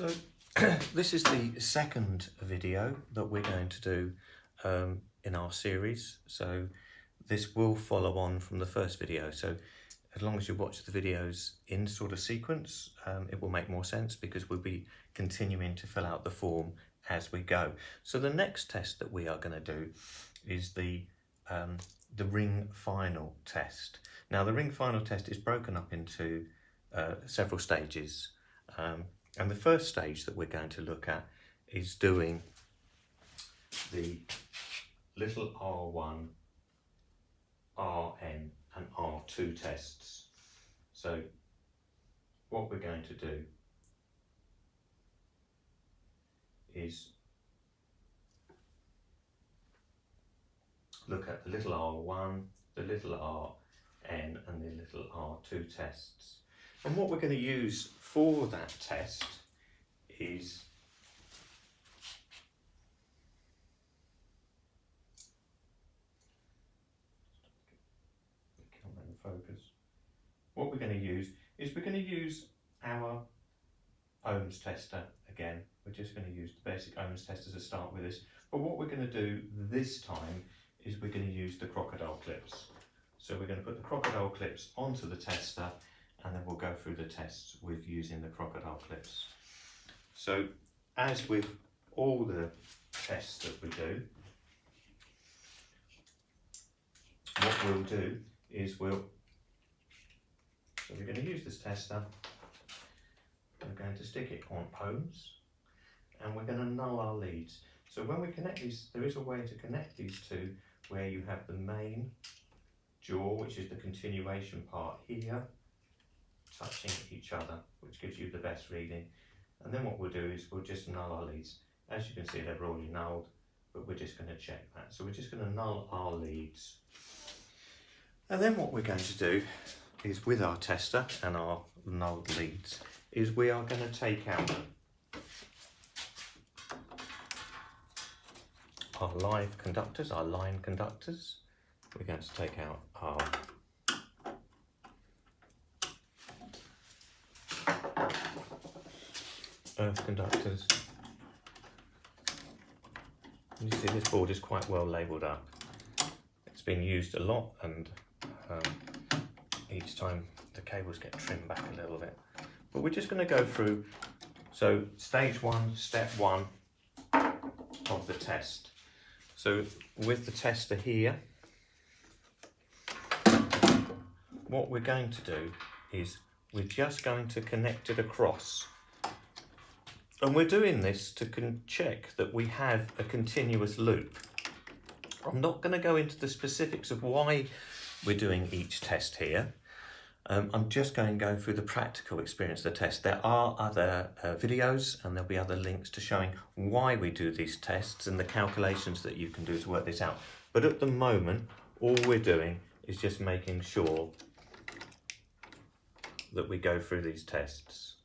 So this is the second video that we're going to do in our series. So this will follow on from the first video. So as long as you watch the videos in sort of sequence, it will make more sense because we'll be continuing to fill out the form as we go. So the next test that we are going to do is the ring final test. Now the ring final test is broken up into several stages. And the first stage that we're going to look at is doing the little R1, Rn and R2 tests. So what we're going to do is look at the little R1, the little Rn and the little R2 tests. And what we're going to use for that test is focus. What we're going to use is we're going to use our ohms tester again. We're just going to use the basic ohms tester to start with this. But what we're going to do this time is we're going to use the crocodile clips. So we're going to put the crocodile clips onto the tester, and then we'll go through the tests with using the crocodile clips. So as with all the tests that we do, what we'll do is so we're going to use this tester, we're going to stick it on ohms, and we're going to null our leads. So when we connect these, there is a way to connect these two where you have the main jaw, which is the continuation part here, touching each other, which gives you the best reading. And then what we'll do is we'll just null our leads. As you can see, they're already nulled, but we're just going to check that. So we're just going to null our leads. And then what we're going to do is, with our tester and our nulled leads, is we are going to take out our live conductors, our line conductors. We're going to take out our earth conductors. You see this board is quite well labelled up. It's been used a lot, and each time the cables get trimmed back a little bit. But we're just going to go through, so stage one, step one of the test. So with the tester here, what we're going to do is we're just going to connect it across. And we're doing this to check that we have a continuous loop. I'm not going to go into the specifics of why we're doing each test here. I'm just going to go through the practical experience of the test. There are other videos, and there'll be other links to showing why we do these tests and the calculations that you can do to work this out. But at the moment, all we're doing is just making sure that we go through these tests.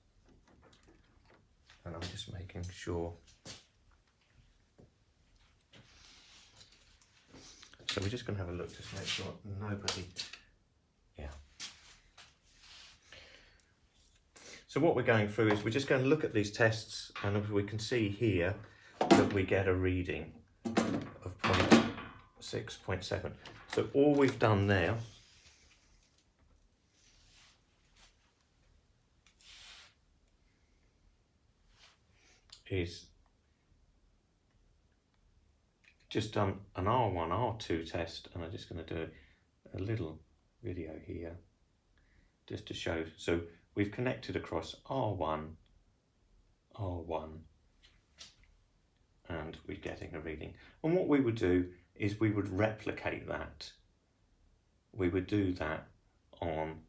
And I'm just making sure. So we're just going to have a look just to make sure nobody, yeah. So what we're going through is we're just going to look at these tests, and we can see here that we get a reading of 0.6.7. So all we've done now is just done an R1, R2 test, and I'm just going to do a little video here just to show. So we've connected across R1, and we're getting a reading. And what we would do is we would replicate that. We would do that on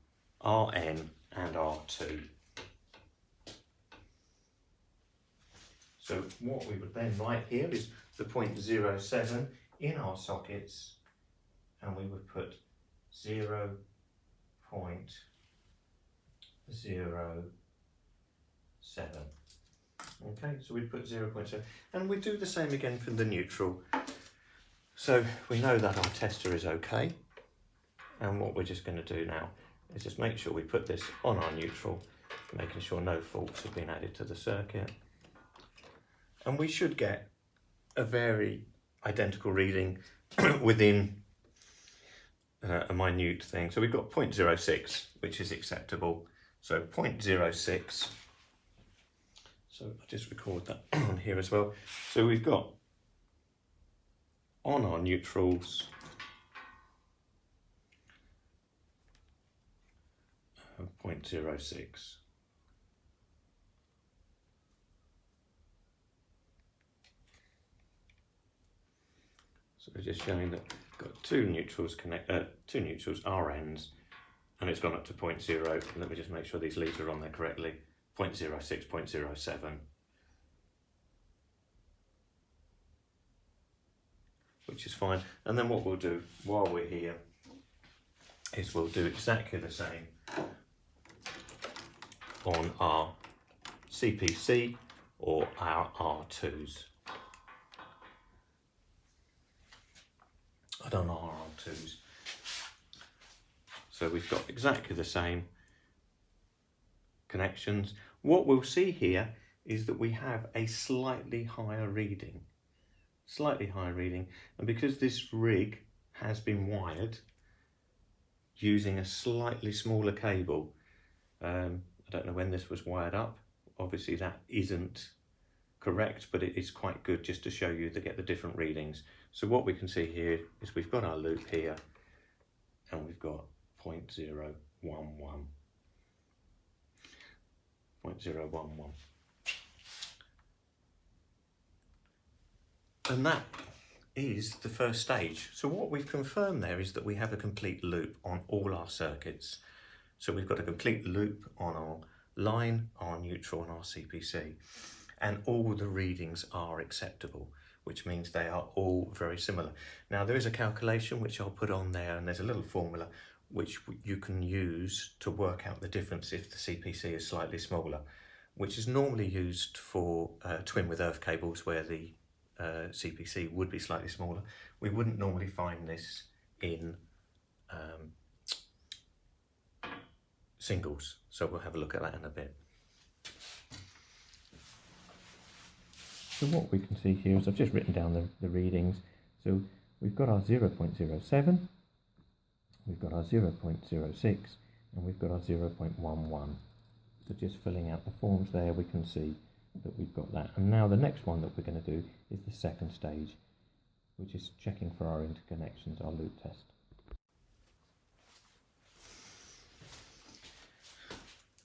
Rn and R2. So what we would then write here is the 0.07 in our sockets, and we would put 0.07. Okay, so we'd put 0.7, and we do the same again for the neutral. So we know that our tester is okay, and what we're just going to do now is just make sure we put this on our neutral, making sure no faults have been added to the circuit. And we should get a very identical reading within a minute thing. So we've got 0.06, which is acceptable. So 0.06. So I'll just record that on here as well. So we've got on our neutrals 0.06. So we're just showing that we've got two neutrals RNs, and it's gone up to 0.0. Let me just make sure these leads are on there correctly. 0.06, 0.07. Which is fine. And then what we'll do while we're here is we'll do exactly the same on our CPC or our R2s. I don't know our R2s. So we've got exactly the same connections. What we'll see here is that we have a slightly higher reading. And because this rig has been wired using a slightly smaller cable, I don't know when this was wired up. Obviously that isn't correct, but it is quite good just to show you to get the different readings. So what we can see here is we've got our loop here and we've got 0.011. 0.011. And that is the first stage. So what we've confirmed there is that we have a complete loop on all our circuits. So we've got a complete loop on our line, our neutral and our CPC. And all the readings are acceptable, which means they are all very similar. Now there is a calculation which I'll put on there, and there's a little formula which you can use to work out the difference if the CPC is slightly smaller, which is normally used for twin with earth cables where the CPC would be slightly smaller. We wouldn't normally find this in singles, so we'll have a look at that in a bit. So what we can see here is I've just written down the readings. So we've got our 0.07, we've got our 0.06, and we've got our 0.11. So just filling out the forms there, we can see that we've got that. And now the next one that we're going to do is the second stage, which is checking for our interconnections, our loop test.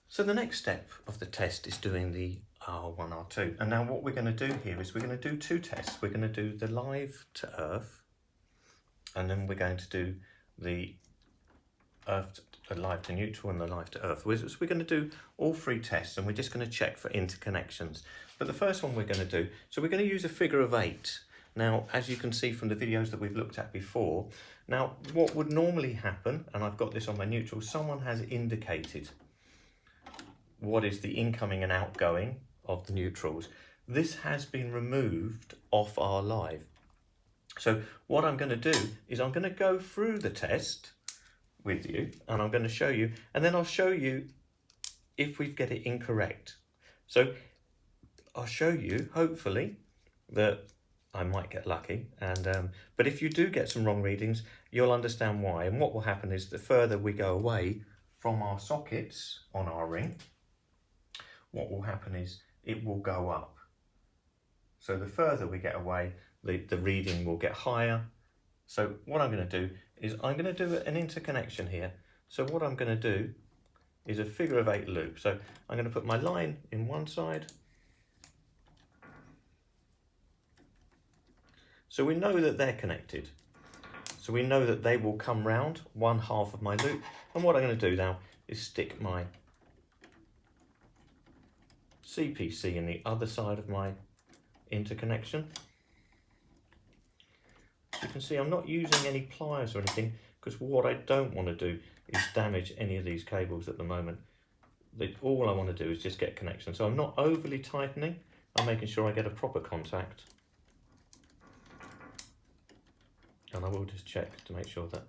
So the next step of the test is doing the R1, R2. And now what we're going to do here is we're going to do two tests. We're going to do the live to earth, and then we're going to do the live to neutral and the live to earth. So we're going to do all three tests, and we're just going to check for interconnections. But the first one we're going to do, so we're going to use a figure of 8. Now, as you can see from the videos that we've looked at before, now what would normally happen, and I've got this on my neutral, someone has indicated what is the incoming and outgoing of the neutrals. This has been removed off our live. So what I'm going to do is I'm going to go through the test with you, and I'm going to show you, and then I'll show you if we get it incorrect. So I'll show you, hopefully, that I might get lucky, and but if you do get some wrong readings, you'll understand why. And what will happen is the further we go away from our sockets on our ring, what will happen is it will go up. So the further we get away, the reading will get higher. So what I'm going to do is I'm going to do an interconnection here. So what I'm going to do is a figure of 8 loop. So I'm going to put my line in one side. So we know that they're connected. So we know that they will come round one half of my loop. And what I'm going to do now is stick my CPC in the other side of my interconnection. You can see I'm not using any pliers or anything, because what I don't want to do is damage any of these cables at the moment. All I want to do is just get connection. So I'm not overly tightening, I'm making sure I get a proper contact. And I will just check to make sure that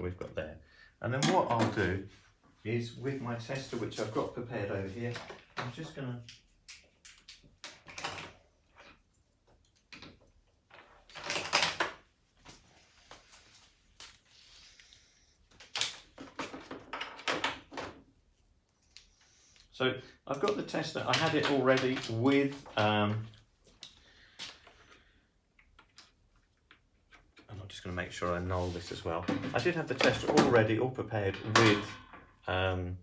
So we've got there. And then what I'll do is, with my tester, which I've got prepared over here, I'm just going to So I've got the tester, I had it already with, and I'm just going to make sure I null this as well. I did have the tester already all prepared with a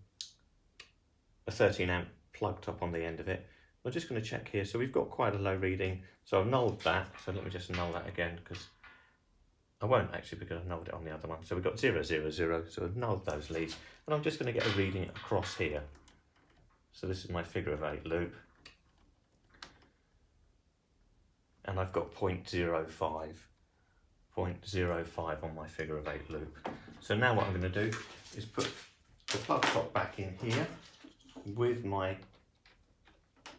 13 amp plug top on the end of it. I'm just going to check here. So we've got quite a low reading. So I've nulled that. So let me just null that again, because I won't actually, because I've nulled it on the other one. So we've got 0, 0, 0. So I've nulled those leads. And I'm just going to get a reading across here. So this is my figure of 8 loop. And I've got 0.05 on my figure of 8 loop. So now what I'm going to do is put the plug top back in here with my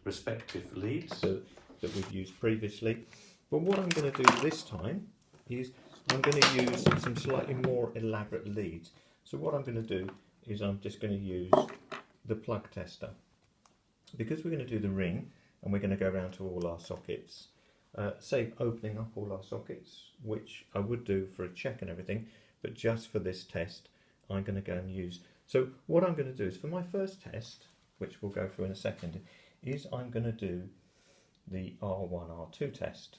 respective leads that we've used previously. But what I'm going to do this time is I'm going to use some slightly more elaborate leads. So what I'm going to do is I'm just going to use the plug tester. Because we're going to do the ring and we're going to go around to all our sockets, save opening up all our sockets, which I would do for a check and everything, but just for this test I'm going to go and use. So what I'm going to do is, for my first test, which we'll go through in a second, is I'm going to do the R1, R2 test.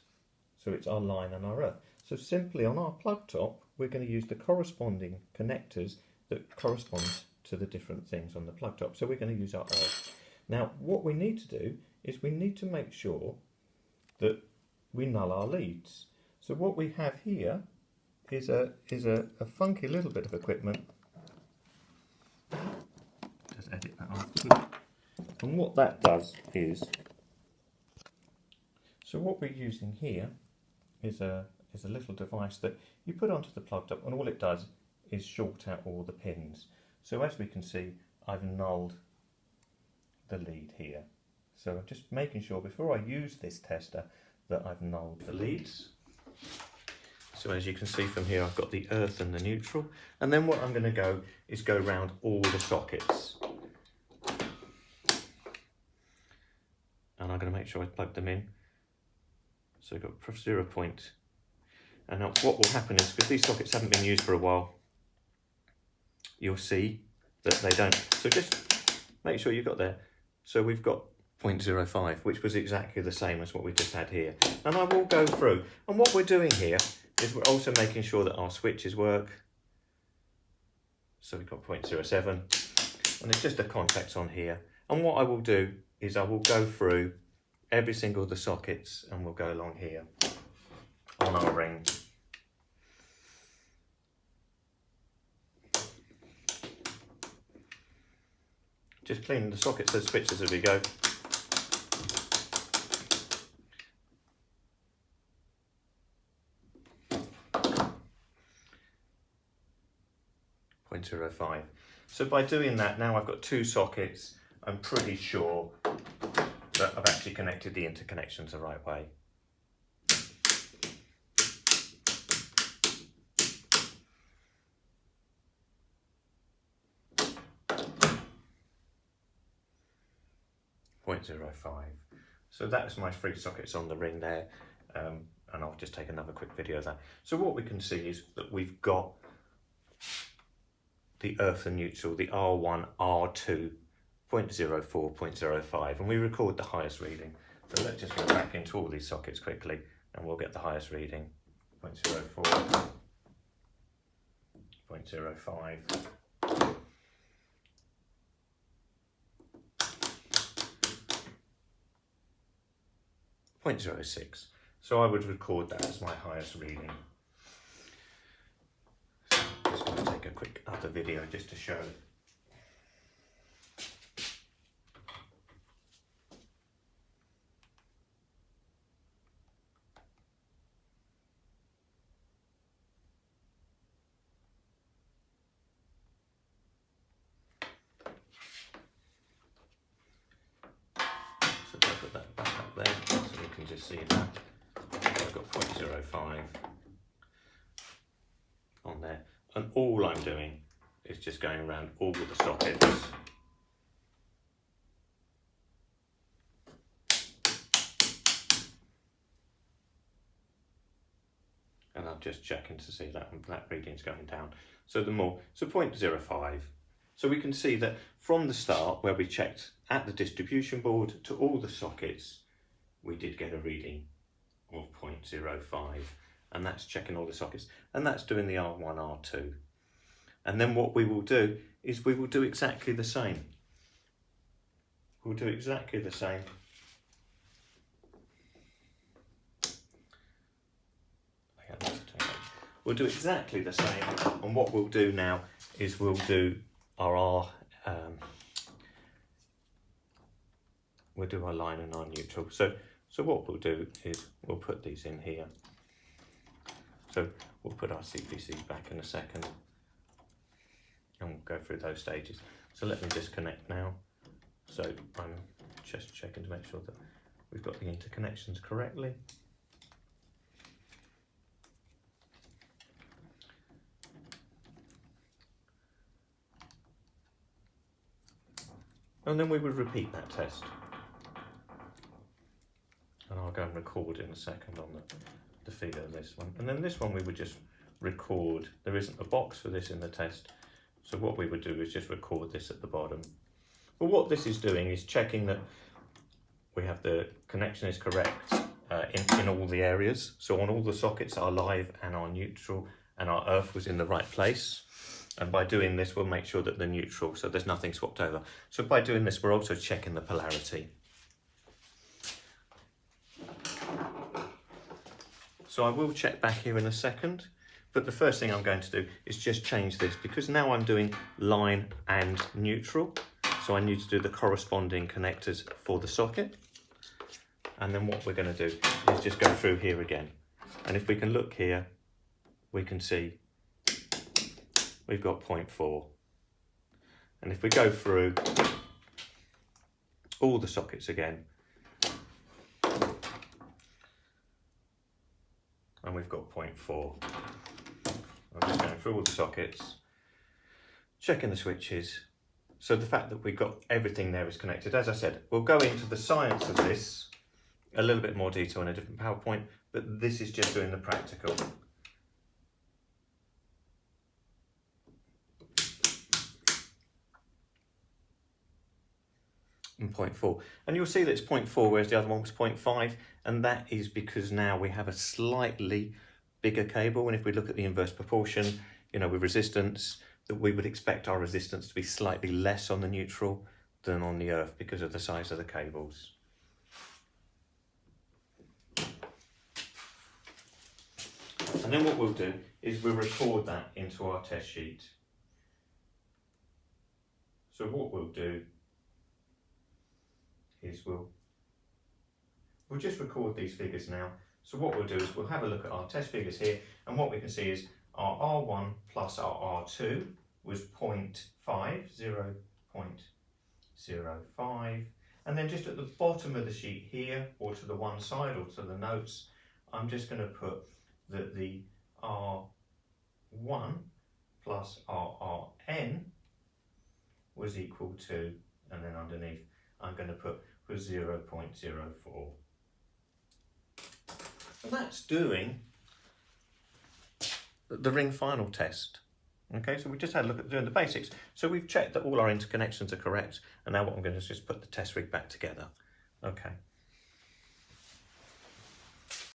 So it's our line and our earth. So simply on our plug top we're going to use the corresponding connectors that correspond to the different things on the plug top. So we're going to use our earth. Now what we need to do is we need to make sure that we null our leads. So what we have here is a funky little bit of equipment. Just edit that off. And what that does is, so what we're using here is a little device that you put onto the plug top, and all it does is short out all the pins. So as we can see, I've nulled the lead here. So I'm just making sure before I use this tester that I've nulled the leads. So as you can see from here, I've got the earth and the neutral. And then what I'm going to go is go around all the sockets. And I'm going to make sure I plug them in. So I've got 0 point. And now what will happen is, because these sockets haven't been used for a while, you'll see that they don't. So just make sure you've got there. So we've got 0.05, which was exactly the same as what we just had here. And I will go through. And what we're doing here is we're also making sure that our switches work. So we've got 0.07, and it's just the contacts on here. And what I will do is I will go through every single of the sockets, and we'll go along here on our ring. Just cleaning the sockets and switches as we go. .05. So by doing that, now I've got 2 sockets, I'm pretty sure that I've actually connected the interconnections the right way. .05. So that's my 3 sockets on the ring there, and I'll just take another quick video of that. So what we can see is that we've got the earth and neutral, the R1, R2, 0.04, 0.05, and we record the highest reading. So let's just go back into all these sockets quickly and we'll get the highest reading. 0.04, 0.05. 0.06. So I would record that as my highest reading. Just going to take a quick other video just to show. So if I put that back up there, so you can just see that. I've got 0.05 on there. And all I'm doing is just going around all of the sockets. And I'm just checking to see that reading's going down. So 0.05. So we can see that from the start, where we checked at the distribution board to all the sockets, we did get a reading of 0.05. And that's checking all the sockets. And that's doing the R1, R2. And then what we will do is we will do exactly the same. We'll do exactly the same. We'll do exactly the same, and what we'll do now is we'll do our line and our neutral. So what we'll do is we'll put these in here. So we'll put our CPCs back in a second, and we'll go through those stages. So let me just connect now. So I'm just checking to make sure that we've got the interconnections correctly. And then we would repeat that test. And I'll go and record in a second on the feeder of this one. And then this one we would just record. There isn't a box for this in the test. So what we would do is just record this at the bottom. But what this is doing is checking that we have the connection is correct in all the areas. So on all the sockets, our live and our neutral and our earth was in the right place. And by doing this, we'll make sure that the neutral, so there's nothing swapped over. So by doing this, we're also checking the polarity. So I will check back here in a second, but the first thing I'm going to do is just change this, because now I'm doing line and neutral. So I need to do the corresponding connectors for the socket. And then what we're going to do is just go through here again. And if we can look here, we can see we've got 0.4. And if we go through all the sockets again, and we've got 0.4. I'm just going through all the sockets, checking the switches. So the fact that we've got everything there is connected. As I said, we'll go into the science of this, a little bit more detail in a different PowerPoint, but this is just doing the practical. And 0.4, and you'll see that it's 0.4, whereas the other one was 0.5, and that is because now we have a slightly bigger cable, and if we look at the inverse proportion, you know, with resistance, that we would expect our resistance to be slightly less on the neutral than on the earth because of the size of the cables. And then what we'll do is we'll record that into our test sheet. So what we'll do is we'll just record these figures now. So what we'll do is we'll have a look at our test figures here, and what we can see is our R1 plus our R2 was 0.05, and then just at the bottom of the sheet here, or to the one side, or to the notes, I'm just going to put that the R1 plus our Rn was equal to, and then underneath I'm going to put was 0.04. And that's doing the ring final test. Okay, so we just had a look at doing the basics. So we've checked that all our interconnections are correct, and now what I'm going to do is just put the test rig back together. Okay.